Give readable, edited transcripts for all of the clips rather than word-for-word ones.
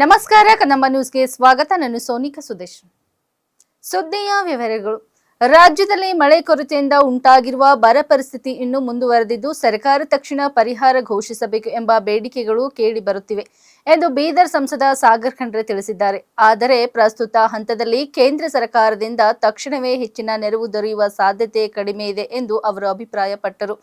ನಮಸ್ಕಾರ ಕನ್ನಂಬ ನ್ಯೂಸ್ಗೆ ಸ್ವಾಗತ. ನಾನು ಸೋನಿಕಾ ಸುದೇಶ್. ಸುದ್ದಿಯ ವಿವರಗಳು. ರಾಜ್ಯದಲ್ಲಿ ಮಳೆ ಕೊರತೆಯಿಂದ ಉಂಟಾಗಿರುವ ಬರ ಪರಿಸ್ಥಿತಿ ಇನ್ನೂ ಮುಂದುವರೆದಿದ್ದು ಸರ್ಕಾರ ತಕ್ಷಣ ಪರಿಹಾರ ಘೋಷಿಸಬೇಕು ಎಂಬ ಬೇಡಿಕೆಗಳು ಕೇಳಿ ಬರುತ್ತಿವೆ ಎಂದು ಬೀದರ್ ಸಂಸದ ಸಾಗರ್ ಖಂಡ್ರೆ ತಿಳಿಸಿದ್ದಾರೆ. ಆದರೆ ಪ್ರಸ್ತುತ ಹಂತದಲ್ಲಿ ಕೇಂದ್ರ ಸರ್ಕಾರದಿಂದ ತಕ್ಷಣವೇ ಹೆಚ್ಚಿನ ನೆರವು ದೊರೆಯುವ ಸಾಧ್ಯತೆ ಕಡಿಮೆ ಇದೆ ಎಂದು ಅವರು ಅಭಿಪ್ರಾಯಪಟ್ಟರು.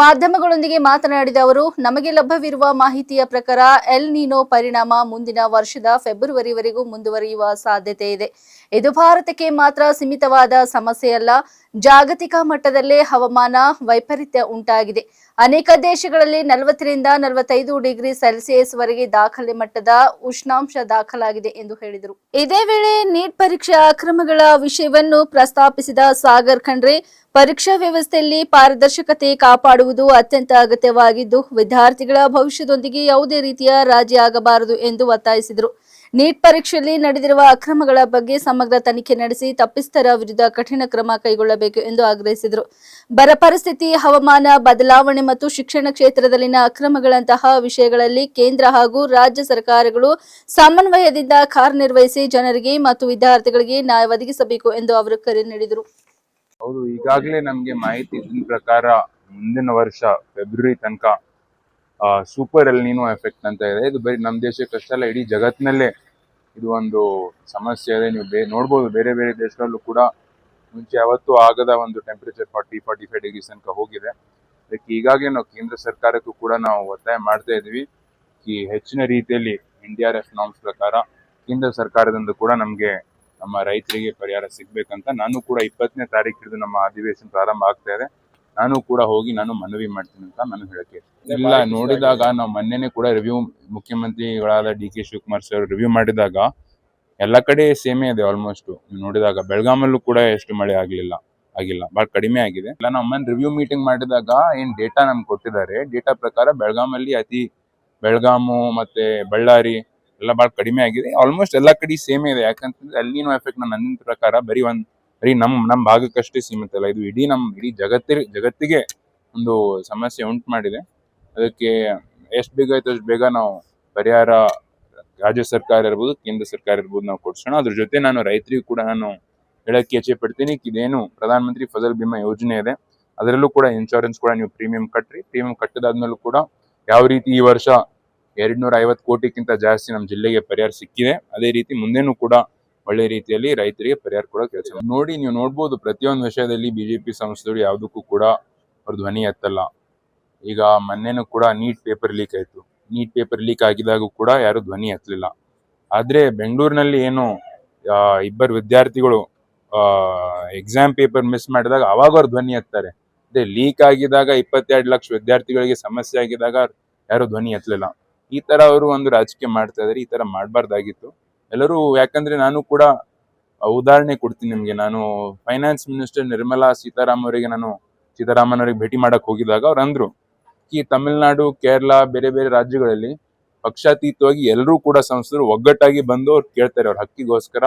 ಮಾಧ್ಯಮಗಳೊಂದಿಗೆ ಮಾತನಾಡಿದ ಅವರು, ನಮಗೆ ಲಭ್ಯವಿರುವ ಮಾಹಿತಿಯ ಪ್ರಕಾರ ಎಲ್ ನೀನೋ ಪರಿಣಾಮ ಮುಂದಿನ ವರ್ಷದ ಫೆಬ್ರವರಿವರೆಗೂ ಮುಂದುವರಿಯುವ ಸಾಧ್ಯತೆ ಇದೆ. ಇದು ಭಾರತಕ್ಕೆ ಮಾತ್ರ ಸೀಮಿತವಾದ ಸಮಸ್ಯೆಯಲ್ಲ, ಜಾಗತಿಕ ಮಟ್ಟದಲ್ಲೇ ಹವಾಮಾನ ವೈಪರೀತ್ಯ ಉಂಟಾಗಿದೆ. ಅನೇಕ ದೇಶಗಳಲ್ಲಿ 40 ರಿಂದ 45 ಡಿಗ್ರಿ ಸೆಲ್ಸಿಯಸ್ ವರೆಗೆ ದಾಖಲೆ ಮಟ್ಟದ ಉಷ್ಣಾಂಶ ದಾಖಲಾಗಿದೆ ಎಂದು ಹೇಳಿದರು. ಇದೇ ವೇಳೆ ನೀಟ್ ಪರೀಕ್ಷಾ ಅಕ್ರಮಗಳ ವಿಷಯವನ್ನು ಪ್ರಸ್ತಾಪಿಸಿದ ಸಾಗರ್ ಖಂಡ್ರೆ, ಪರೀಕ್ಷಾ ವ್ಯವಸ್ಥೆಯಲ್ಲಿ ಪಾರದರ್ಶಕತೆ ಕಾಪಾಡುವುದು ಅತ್ಯಂತ ಅಗತ್ಯವಾಗಿದ್ದು ವಿದ್ಯಾರ್ಥಿಗಳ ಭವಿಷ್ಯದೊಂದಿಗೆ ಯಾವುದೇ ರೀತಿಯ ರಾಜಿ ಆಗಬಾರದು ಎಂದು ಒತ್ತಾಯಿಸಿದರು. ನೀಟ್ ಪರೀಕ್ಷೆಯಲ್ಲಿ ನಡೆದಿರುವ ಅಕ್ರಮಗಳ ಬಗ್ಗೆ ಸಮಗ್ರ ತನಿಖೆ ನಡೆಸಿ ತಪ್ಪಿಸ್ಥರ ವಿರುದ್ಧ ಕಠಿಣ ಕ್ರಮ ಕೈಗೊಳ್ಳಬೇಕು ಎಂದು ಆಗ್ರಹಿಸಿದರು. ಬರ ಪರಿಸ್ಥಿತಿ, ಹವಾಮಾನ ಬದಲಾವಣೆ ಮತ್ತು ಶಿಕ್ಷಣ ಕ್ಷೇತ್ರದಲ್ಲಿನ ಅಕ್ರಮಗಳಂತಹ ವಿಷಯಗಳಲ್ಲಿ ಕೇಂದ್ರ ಹಾಗೂ ರಾಜ್ಯ ಸರ್ಕಾರಗಳು ಸಮನ್ವಯದಿಂದ ಕಾರ್ಯನಿರ್ವಹಿಸಿ ಜನರಿಗೆ ಮತ್ತು ವಿದ್ಯಾರ್ಥಿಗಳಿಗೆ ನ್ಯಾಯ ಒದಗಿಸಬೇಕು ಎಂದು ಅವರು ಕರೆ ನೀಡಿದರು. ಹೌದು, ಈಗಾಗಲೇ ನಮಗೆ ಮಾಹಿತಿ ಇದ್ದ ಪ್ರಕಾರ ಮುಂದಿನ ವರ್ಷ ಫೆಬ್ರವರಿ ತನಕ ಸೂಪರ್ ಎಲ್ ನೀನೋ ಎಫೆಕ್ಟ್ ಅಂತ ಇದೆ. ಇದು ಬರೀ ನಮ್ಮ ದೇಶಕ್ಕಷ್ಟಲ್ಲ, ಇಡೀ ಜಗತ್ತಿನಲ್ಲೇ ಇದು ಒಂದು ಸಮಸ್ಯೆ ಇದೆ. ನೀವು ನೋಡ್ಬೋದು, ಬೇರೆ ಬೇರೆ ದೇಶಗಳಲ್ಲೂ ಕೂಡ ಮುಂಚೆ ಯಾವತ್ತೂ ಆಗದ ಒಂದು ಟೆಂಪರೇಚರ್ 40-45 ಡಿಗ್ರೀಸ್ ತನಕ ಹೋಗಿದೆ. ಅದಕ್ಕೆ ಈಗಾಗಲೇ ನಾವು ಕೇಂದ್ರ ಸರ್ಕಾರಕ್ಕೂ ಕೂಡ ನಾವು ಒತ್ತಾಯ ಮಾಡ್ತಾ ಇದ್ವಿ ಈ ಹೆಚ್ಚಿನ ರೀತಿಯಲ್ಲಿ NDRF ನಾರ್ಮ್ಸ್ ಪ್ರಕಾರ ಕೇಂದ್ರ ಸರ್ಕಾರದಿಂದ ಕೂಡ ನಮಗೆ ನಮ್ಮ ರೈತರಿಗೆ ಪರಿಹಾರ ಸಿಗ್ಬೇಕಂತ. ನಾನು ಕೂಡ 20ನೇ ತಾರೀಕು ಹಿಡಿದು ನಮ್ಮ ಅಧಿವೇಶನ ಪ್ರಾರಂಭ ಆಗ್ತಾ ಇದೆ, ನಾನು ಕೂಡ ಹೋಗಿ ನಾನು ಮನವಿ ಮಾಡ್ತೀನಿ ಅಂತ ನಾನು ಹೇಳಕ್ಕೆ. ಎಲ್ಲ ನೋಡಿದಾಗ ನಾವು ಮೊನ್ನೆನೆ ಕೂಡ ರಿವ್ಯೂ ಮುಖ್ಯಮಂತ್ರಿಗಳಾದ DK ಶಿವಕುಮಾರ್ ಸರ್ ರಿವ್ಯೂ ಮಾಡಿದಾಗ ಎಲ್ಲ ಕಡೆ ಸೇಮೇ ಇದೆ ಆಲ್ಮೋಸ್ಟ್. ನೋಡಿದಾಗ ಬೆಳಗಾಮಲ್ಲೂ ಕೂಡ ಎಷ್ಟು ಮಳೆ ಆಗಿಲ್ಲ, ಬಹಳ ಕಡಿಮೆ ಆಗಿದೆ. ಎಲ್ಲ ನಮ್ಮ ರಿವ್ಯೂ ಮೀಟಿಂಗ್ ಮಾಡಿದಾಗ ಏನ್ ಡೇಟಾ ನಮ್ಗೆ ಕೊಟ್ಟಿದ್ದಾರೆ, ಡೇಟಾ ಪ್ರಕಾರ ಬೆಳಗಾಮಲ್ಲಿ ಬೆಳಗಾಮು ಮತ್ತೆ ಬಳ್ಳಾರಿ ಎಲ್ಲ ಬಹಳ ಕಡಿಮೆ ಆಗಿದೆ. ಆಲ್ಮೋಸ್ಟ್ ಎಲ್ಲ ಕಡೆ ಸೇಮೇ ಇದೆ. ಯಾಕಂತಂದ್ರೆ ಅಲ್ಲಿನೂ ಎಫೆಕ್ಟ್ ನನ್ನ ಪ್ರಕಾರ ಬರೀ ನಮ್ಮ ಭಾಗಕ್ಕಷ್ಟೇ ಸೀಮಿತ ಅಲ್ಲ, ಇದು ಇಡೀ ಜಗತ್ತಿಗೆ ಒಂದು ಸಮಸ್ಯೆ ಉಂಟು ಮಾಡಿದೆ. ಅದಕ್ಕೆ ಎಷ್ಟು ಬೇಗ ಆಯ್ತು ಅಷ್ಟು ಬೇಗ ನಾವು ಪರಿಹಾರ ರಾಜ್ಯ ಸರ್ಕಾರ ಇರ್ಬೋದು, ಕೇಂದ್ರ ಸರ್ಕಾರ ಇರ್ಬೋದು, ನಾವು ಕೊಡ್ಸೋಣ. ಅದ್ರ ಜೊತೆ ನಾನು ರೈತರಿಗೂ ಕೂಡ ನಾನು ಹೇಳಕ್ಕೆ ಇಚ್ಛೆ ಪಡ್ತೀನಿ, ಇದೇನು ಪ್ರಧಾನ ಮಂತ್ರಿ ಫಸಲ್ ಬಿಮಾ ಯೋಜನೆ ಇದೆ, ಅದರಲ್ಲೂ ಕೂಡ ಇನ್ಶೂರೆನ್ಸ್ ಕೂಡ ನೀವು ಪ್ರೀಮಿಯಂ ಕಟ್ಟ್ರಿ. ಪ್ರೀಮಿಯಂ ಕಟ್ಟಿದಾದ್ಮೇಲೂ ಕೂಡ ಯಾವ ರೀತಿ ಈ ವರ್ಷ 250 ಕೋಟಿಗಿಂತ ಜಾಸ್ತಿ ನಮ್ಮ ಜಿಲ್ಲೆಗೆ ಪರಿಹಾರ ಸಿಕ್ಕಿದೆ, ಅದೇ ರೀತಿ ಮುಂದೆನೂ ಕೂಡ ಒಳ್ಳೆ ರೀತಿಯಲ್ಲಿ ರೈತರಿಗೆ ಪರಿಹಾರ ಕೊಡೋ ಕೆಲಸ ನೋಡಿ. ನೀವು ನೋಡ್ಬೋದು, ಪ್ರತಿಯೊಂದು ವಿಷಯದಲ್ಲಿ ಬಿಜೆಪಿ ಸಂಸದರು ಯಾವುದಕ್ಕೂ ಕೂಡ ಅವ್ರ ಧ್ವನಿ ಎತ್ತಲ್ಲ. ಈಗ ಮೊನ್ನೆನೂ ಕೂಡ ನೀಟ್ ಪೇಪರ್ ಲೀಕ್ ಆಯ್ತು. ನೀಟ್ ಪೇಪರ್ ಲೀಕ್ ಆಗಿದಾಗೂ ಕೂಡ ಯಾರು ಧ್ವನಿ ಎತ್ತಲಿಲ್ಲ. ಆದ್ರೆ ಬೆಂಗಳೂರಿನಲ್ಲಿ ಏನು ಇಬ್ಬರು ವಿದ್ಯಾರ್ಥಿಗಳು ಎಕ್ಸಾಮ್ ಪೇಪರ್ ಮಿಸ್ ಮಾಡಿದಾಗ ಅವಾಗ ಅವ್ರು ಧ್ವನಿ ಎತ್ತಾರೆ. ಅದೇ ಲೀಕ್ ಆಗಿದಾಗ 22 ಲಕ್ಷ ವಿದ್ಯಾರ್ಥಿಗಳಿಗೆ ಸಮಸ್ಯೆ ಆಗಿದಾಗ ಯಾರು ಧ್ವನಿ ಎತ್ತಲಿಲ್ಲ. ಈ ತರ ಅವರು ಒಂದು ರಾಜಕೀಯ ಮಾಡ್ತಾ ಇದಾರೆ. ಈ ತರ ಮಾಡಬಾರ್ದಾಗಿತ್ತು ಎಲ್ಲರೂ. ಯಾಕಂದ್ರೆ ನಾನು ಕೂಡ ಉದಾಹರಣೆ ಕೊಡ್ತೀನಿ ನಿಮ್ಗೆ. ನಾನು ಫೈನಾನ್ಸ್ ಮಿನಿಸ್ಟರ್ ನಿರ್ಮಲಾ ಸೀತಾರಾಮನ್ ಅವರಿಗೆ ಭೇಟಿ ಮಾಡಕ್ ಹೋಗಿದಾಗ ಅವ್ರು ಅಂದ್ರು ಈ ತಮಿಳುನಾಡು, ಕೇರಳ, ಬೇರೆ ಬೇರೆ ರಾಜ್ಯಗಳಲ್ಲಿ ಪಕ್ಷಾತೀತವಾಗಿ ಎಲ್ಲರೂ ಕೂಡ ಸಂಸದರು ಒಗ್ಗಟ್ಟಾಗಿ ಬಂದು ಅವ್ರು ಕೇಳ್ತಾರೆ, ಅವ್ರ ಹಕ್ಕಿಗೋಸ್ಕರ,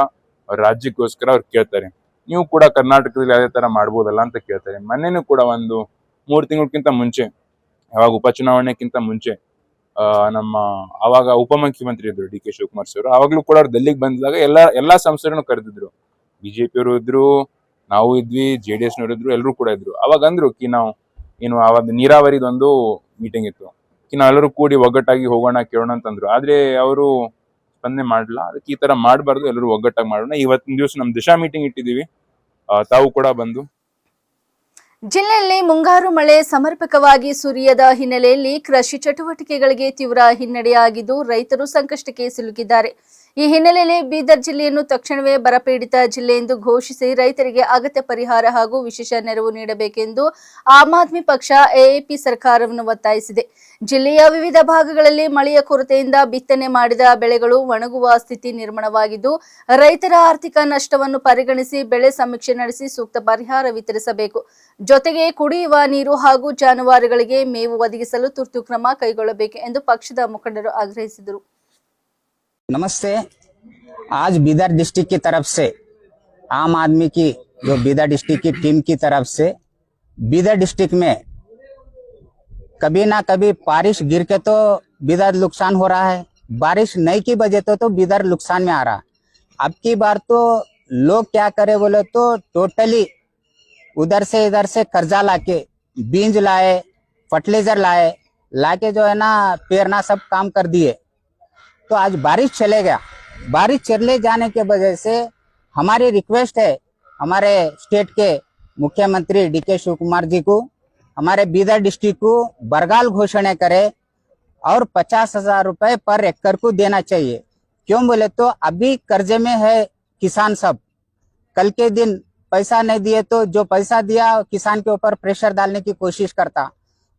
ಅವ್ರ ರಾಜ್ಯಕ್ಕೋಸ್ಕರ ಅವ್ರು ಕೇಳ್ತಾರೆ. ನೀವು ಕೂಡ ಕರ್ನಾಟಕದಲ್ಲಿ ಅದೇ ತರ ಮಾಡ್ಬೋದಲ್ಲ ಅಂತ ಕೇಳ್ತಾರೆ. ಮೊನ್ನೆನೂ ಕೂಡ ಒಂದು 3 ತಿಂಗಳಕ್ಕಿಂತ ಮುಂಚೆ, ಯಾವಾಗ ಉಪಚುನಾವಣೆಕ್ಕಿಂತ ಮುಂಚೆ ನಮ್ಮ ಅವಾಗ ಉಪಮುಖ್ಯಮಂತ್ರಿ ಇದ್ರು DK ಶಿವಕುಮಾರ್ ಸರ್, ಅವಾಗ್ಲೂ ಕೂಡ ಅವ್ರು ಡೆಲ್ಲಿಗೆ ಬಂದಿದಾಗ ಎಲ್ಲಾ ಸಂಸದರನ್ನು ಕರೆದಿದ್ರು. ಬಿಜೆಪಿ ಅವರು ಇದ್ರು, ನಾವು ಇದ್ವಿ, JDS ನವರು ಇದ್ರು, ಎಲ್ಲರೂ ಕೂಡ ಇದ್ರು. ಅವಾಗ ಅಂದ್ರು ನಾವು ಏನು ಅವಾಗ ನೀರಾವರಿದೊಂದು ಮೀಟಿಂಗ್ ಇತ್ತು, ನಾವೆಲ್ಲರೂ ಕೂಡಿ ಒಗ್ಗಟ್ಟಾಗಿ ಹೋಗೋಣ ಕೇಳೋಣ ಅಂತಂದ್ರು. ಆದ್ರೆ ಅವರು ಸ್ಪಂದನೆ ಮಾಡಲ್ಲ. ಅದಕ್ಕೆ ಈ ತರ ಮಾಡಬಾರ್ದು, ಎಲ್ಲರೂ ಒಗ್ಗಟ್ಟಾಗಿ ಮಾಡೋಣ. ಇವತ್ತಿನ ದಿವಸ ನಮ್ ದಿಶಾ ಮೀಟಿಂಗ್ ಇಟ್ಟಿದೀವಿ, ತಾವು ಕೂಡ ಬಂದು. ಜಿಲ್ಲೆಯಲ್ಲಿ ಮುಂಗಾರು ಮಳೆ ಸಮರ್ಪಕವಾಗಿ ಸುರಿಯದ ಹಿನ್ನೆಲೆಯಲ್ಲಿ ಕೃಷಿ ಚಟುವಟಿಕೆಗಳಿಗೆ ತೀವ್ರ ಹಿನ್ನಡೆಯಾಗಿದ್ದು ರೈತರು ಸಂಕಷ್ಟಕ್ಕೆ ಸಿಲುಕಿದ್ದಾರೆ. ಈ ಹಿನ್ನೆಲೆಯಲ್ಲಿ ಬೀದರ್ ಜಿಲ್ಲೆಯನ್ನು ತಕ್ಷಣವೇ ಬರಪೀಡಿತ ಜಿಲ್ಲೆ ಎಂದು ಘೋಷಿಸಿ ರೈತರಿಗೆ ಅಗತ್ಯ ಪರಿಹಾರ ಹಾಗೂ ವಿಶೇಷ ನೆರವು ನೀಡಬೇಕೆಂದು ಆಮ್ ಆದ್ಮಿ ಪಕ್ಷ AAP ಸರ್ಕಾರವನ್ನು ಒತ್ತಾಯಿಸಿದೆ. ಜಿಲ್ಲೆಯ ವಿವಿಧ ಭಾಗಗಳಲ್ಲಿ ಮಳೆಯ ಕೊರತೆಯಿಂದ ಬಿತ್ತನೆ ಮಾಡಿದ ಬೆಳೆಗಳು ಒಣಗುವ ಸ್ಥಿತಿ ನಿರ್ಮಾಣವಾಗಿದ್ದು ರೈತರ ಆರ್ಥಿಕ ನಷ್ಟವನ್ನು ಪರಿಗಣಿಸಿ ಬೆಳೆ ಸಮೀಕ್ಷೆ ನಡೆಸಿ ಸೂಕ್ತ ಪರಿಹಾರ ವಿತರಿಸಬೇಕು. ಜೊತೆಗೆ ಕುಡಿಯುವ ನೀರು ಹಾಗೂ ಜಾನುವಾರುಗಳಿಗೆ ಮೇವು ಒದಗಿಸಲು ತುರ್ತು ಕ್ರಮ ಕೈಗೊಳ್ಳಬೇಕು ಎಂದು ಪಕ್ಷದ ಮುಖಂಡರು ಆಗ್ರಹಿಸಿದರು. नमस्ते। आज बीदर डिस्ट्रिक्ट की तरफ से आम आदमी की जो बीदर डिस्ट्रिक्ट की टीम की तरफ से बीदर डिस्ट्रिक्ट में कभी ना कभी बारिश गिर के तो बीदर नुकसान हो रहा है, बारिश नहीं की वजह तो बीदर नुकसान में आ रहा। अब की बार तो लोग क्या करे बोले तो टोटली उधर से इधर से कर्जा लाके बीज लाए, फर्टिलाइजर लाके जो है ना पेरना सब काम कर दिए। तो आज बारिश चले गया। बारिश चले जाने के वजह से हमारी रिक्वेस्ट है हमारे स्टेट के मुख्यमंत्री डीके शिव कुमार जी को, हमारे बीदर डिस्ट्रिक्ट को बरगाल घोषणा करे और 50,000 रुपए पर एकड़ को देना चाहिए। क्यों बोले तो अभी कर्जे में है किसान सब। कल के दिन पैसा नहीं दिए तो जो पैसा दिया किसान के ऊपर प्रेशर डालने की कोशिश करता,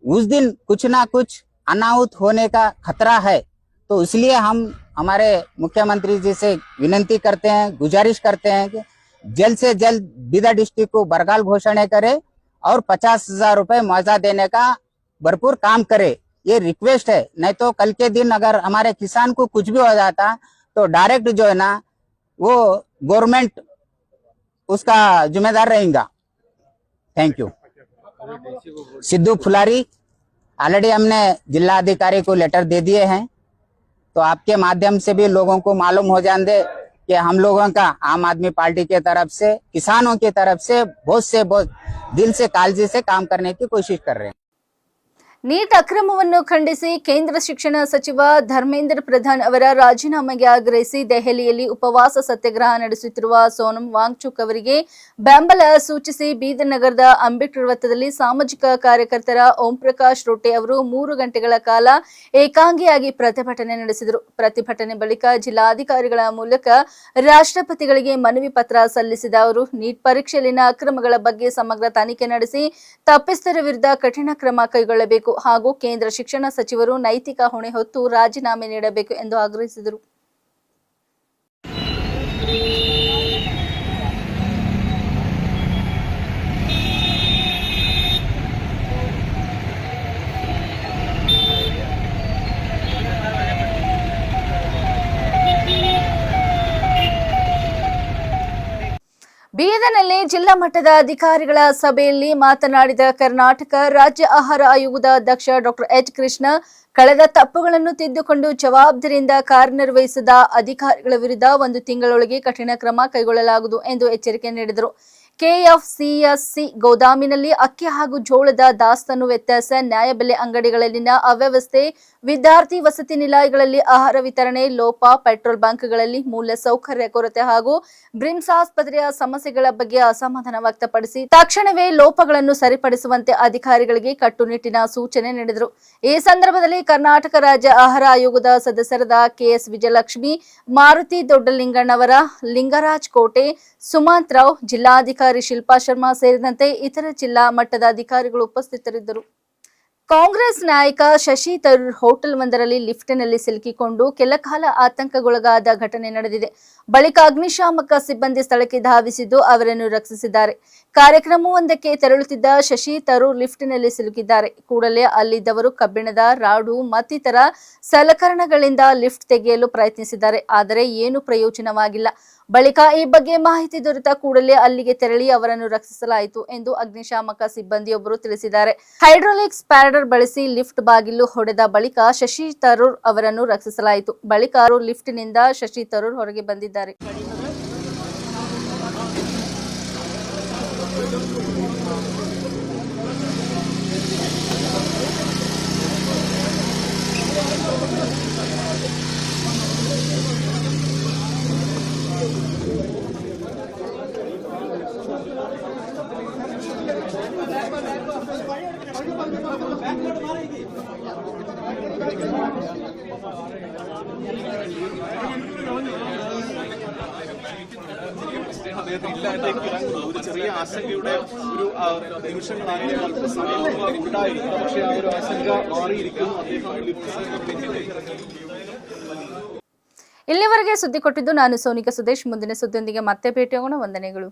उस दिन कुछ ना कुछ अनाहुत होने का खतरा है। तो इसलिए हम हमारे मुख्यमंत्री जी से विनती करते हैं, गुजारिश करते हैं कि जल्द से जल्द बीदर डिस्ट्रिक्ट को बरगाल घोषणा करे और 50,000 रुपए मुआवजा देने का भरपूर काम करे। ये रिक्वेस्ट है। नहीं तो कल के दिन अगर हमारे किसान को कुछ भी हो जाता तो डायरेक्ट जो है ना वो गवर्नमेंट उसका जिम्मेदार रहेगा। Thank you. Sidhu Phulari, already हमने जिला अधिकारी को लेटर दे दिए हैं, तो आपके माध्यम से भी लोगों को मालूम हो जाने दे कि हम लोगों का आम आदमी पार्टी के तरफ से किसानों की तरफ से बहुत दिल से काळजी से काम करने की कोशिश कर रहे हैं। ನೀಟ್ ಅಕ್ರಮವನ್ನು ಖಂಡಿಸಿ ಕೇಂದ್ರ ಶಿಕ್ಷಣ ಸಚಿವ ಧರ್ಮೇಂದ್ರ ಪ್ರಧಾನ್ ಅವರ ರಾಜೀನಾಮೆಗೆ ಆಗ್ರಹಿಸಿ ದೆಹಲಿಯಲ್ಲಿ ಉಪವಾಸ ಸತ್ಯಾಗ್ರಹ ನಡೆಸುತ್ತಿರುವ ಸೋನಂ ವಾಂಗ್ಚುಕ್ ಅವರಿಗೆ ಬೆಂಬಲ ಸೂಚಿಸಿ ಬೀದರ್ ನಗರದ ಅಂಬೇಡ್ಕರ್ ವೃತ್ತದಲ್ಲಿ ಸಾಮಾಜಿಕ ಕಾರ್ಯಕರ್ತರ ಓಂ ಪ್ರಕಾಶ್ ರೊಟ್ಟೆ ಅವರು 3 ಗಂಟೆಗಳ ಕಾಲ ಏಕಾಂಗಿಯಾಗಿ ಪ್ರತಿಭಟನೆ ನಡೆಸಿದರು। ಪ್ರತಿಭಟನೆ ಬಳಿಕ ಜಿಲ್ಲಾಧಿಕಾರಿಗಳ ಮೂಲಕ ರಾಷ್ಟ್ರಪತಿಗಳಿಗೆ ಮನವಿ ಪತ್ರ ಸಲ್ಲಿಸಿದ ಅವರು ನೀಟ್ ಪರೀಕ್ಷೆಯಲ್ಲಿನ ಅಕ್ರಮಗಳ ಬಗ್ಗೆ ಸಮಗ್ರ ತನಿಖೆ ನಡೆಸಿ ತಪ್ಪಿತಸ್ಥರ ವಿರುದ್ಧ ಕಠಿಣ ಕ್ರಮ ಕೈಗೊಳ್ಳಬೇಕು ಹಾಗೂ ಕೇಂದ್ರ ಶಿಕ್ಷಣ ಸಚಿವರು ನೈತಿಕ ಹೊಣೆ ಹೊತ್ತು ರಾಜೀನಾಮೆ ನೀಡಬೇಕು ಎಂದು ಆಗ್ರಹಿಸಿದರು। ಬೀದರ್ನಲ್ಲಿ ಜಿಲ್ಲಾ ಮಟ್ಟದ ಅಧಿಕಾರಿಗಳ ಸಭೆಯಲ್ಲಿ ಮಾತನಾಡಿದ ಕರ್ನಾಟಕ ರಾಜ್ಯ ಆಹಾರ ಆಯೋಗದ ಅಧ್ಯಕ್ಷ ಡಾಕ್ಟರ್ ಎಚ್ ಕೃಷ್ಣ, ಕಳೆದ ತಪ್ಪುಗಳನ್ನು ತಿದ್ದುಕೊಂಡು ಜವಾಬ್ದಾರಿಯಿಂದ ಕಾರ್ಯನಿರ್ವಹಿಸಿದ ಅಧಿಕಾರಿಗಳ ವಿರುದ್ಧ 1 ತಿಂಗಳೊಳಗೆ ಕಠಿಣ ಕ್ರಮ ಕೈಗೊಳ್ಳಲಾಗುವುದು ಎಂದು ಎಚ್ಚರಿಕೆ ನೀಡಿದರು। ಕೆಎಫ್ಸಿಎಸ್ಸಿ ಗೋದಾಮಿನಲ್ಲಿ ಅಕ್ಕಿ ಹಾಗೂ ಜೋಳದ ದಾಸ್ತಾನು ವ್ಯತ್ಯಾಸ, ನ್ಯಾಯಬೆಲೆ ಅಂಗಡಿಗಳಲ್ಲಿನ ಅವ್ಯವಸ್ಥೆ, ವಿದ್ಯಾರ್ಥಿ ವಸತಿ ನಿಲಯಗಳಲ್ಲಿ ಆಹಾರ ವಿತರಣೆ ಲೋಪ, ಪೆಟ್ರೋಲ್ ಬಂಕ್ಗಳಲ್ಲಿ ಮೂಲ ಸೌಕರ್ಯ ಕೊರತೆ ಹಾಗೂ ಬ್ರಿಮ್ಸ್ ಆಸ್ಪತ್ರೆಯ ಸಮಸ್ಯೆಗಳ ಬಗ್ಗೆ ಅಸಮಾಧಾನ ವ್ಯಕ್ತಪಡಿಸಿ ತಕ್ಷಣವೇ ಲೋಪಗಳನ್ನು ಸರಿಪಡಿಸುವಂತೆ ಅಧಿಕಾರಿಗಳಿಗೆ ಕಟ್ಟುನಿಟ್ಟಿನ ಸೂಚನೆ ನೀಡಿದರು। ಈ ಸಂದರ್ಭದಲ್ಲಿ ಕರ್ನಾಟಕ ರಾಜ್ಯ ಆಹಾರ ಆಯೋಗದ ಸದಸ್ಯರಾದ ಕೆಎಸ್ ವಿಜಯಲಕ್ಷ್ಮಿ, ಮಾರುತಿ ದೊಡ್ಡಲಿಂಗಣ್ಣವರ, ಲಿಂಗರಾಜ್ ಕೋಟೆ, ಸುಮಂತ್ ರಾವ್, ಜಿಲ್ಲಾಧಿಕಾರಿ ಶಿಲ್ಪಾ ಶರ್ಮಾ ಸೇರಿದಂತೆ ಇತರ ಜಿಲ್ಲಾ ಮಟ್ಟದ ಅಧಿಕಾರಿಗಳು ಉಪಸ್ಥಿತರಿದ್ದರು। ಕಾಂಗ್ರೆಸ್ ನಾಯಕ ಶಶಿ ತರೂರ್ ಹೋಟೆಲ್ ಒಂದರಲ್ಲಿ ಲಿಫ್ಟ್ನಲ್ಲಿ ಸಿಲುಕಿಕೊಂಡು ಕೆಲಕಾಲ ಆತಂಕಗೊಳಗಾದ ಘಟನೆ ನಡೆದಿದೆ। ಬಳಿಕ ಅಗ್ನಿಶಾಮಕ ಸಿಬ್ಬಂದಿ ಸ್ಥಳಕ್ಕೆ ಧಾವಿಸಿದ್ದು ಅವರನ್ನು ರಕ್ಷಿಸಿದ್ದಾರೆ। ಕಾರ್ಯಕ್ರಮವೊಂದಕ್ಕೆ ತೆರಳುತ್ತಿದ್ದ ಶಶಿ ತರೂರ್ ಲಿಫ್ಟ್ನಲ್ಲಿ ಸಿಲುಕಿದ್ದಾರೆ। ಕೂಡಲೇ ಅಲ್ಲಿದ್ದವರು ಕಬ್ಬಿಣದ ರಾಡು ಮತ್ತಿತರ ಸಲಕರಣೆಗಳಿಂದ ಲಿಫ್ಟ್ ತೆಗೆಯಲು ಪ್ರಯತ್ನಿಸಿದ್ದಾರೆ, ಆದರೆ ಏನೂ ಪ್ರಯೋಜನವಾಗಿಲ್ಲ। ಬಳಿಕ ಈ ಬಗ್ಗೆ ಮಾಹಿತಿ ದೊರೆತ ಕೂಡಲೇ ಅಲ್ಲಿಗೆ ತೆರಳಿ ಅವರನ್ನು ರಕ್ಷಿಸಲಾಯಿತು ಎಂದು ಅಗ್ನಿಶಾಮಕ ಸಿಬ್ಬಂದಿಯೊಬ್ಬರು ತಿಳಿಸಿದ್ದಾರೆ। ಹೈಡ್ರಾಲಿಕ್ ಸ್ಪ್ಯಾಡರ್ ಬಳಸಿ ಲಿಫ್ಟ್ ಬಾಗಿಲು ಹೊಡೆದ ಬಳಿಕ ಶಶಿ ತರೂರ್ ಅವರನ್ನು ರಕ್ಷಿಸಲಾಯಿತು। ಬಳಿಕ ಲಿಫ್ಟ್ನಿಂದ ಶಶಿ ತರೂರ್ ಹೊರಗೆ ಬಂದಿದ್ದಾರೆ। ഒരു ചെറിയ ആശങ്കയുടെ ഒരു നിമിഷങ്ങളായിരുന്നു ഉണ്ടായിരുന്നു. പക്ഷേ ആ ഒരു ആശങ്ക മാറിയിരിക്കുന്നു. ಇಲ್ಲಿವರೆಗೆ ಸುದ್ದಿ ಕೊಟ್ಟಿದ್ದು ನಾನು ಸೋನಿಕಾ ಸುದೇಶ್। ಮುಂದಿನ ಸುದ್ದಿಯೊಂದಿಗೆ ಮತ್ತೆ ಭೇಟಿಯಾಗೋಣ। ವಂದನೆಗಳು।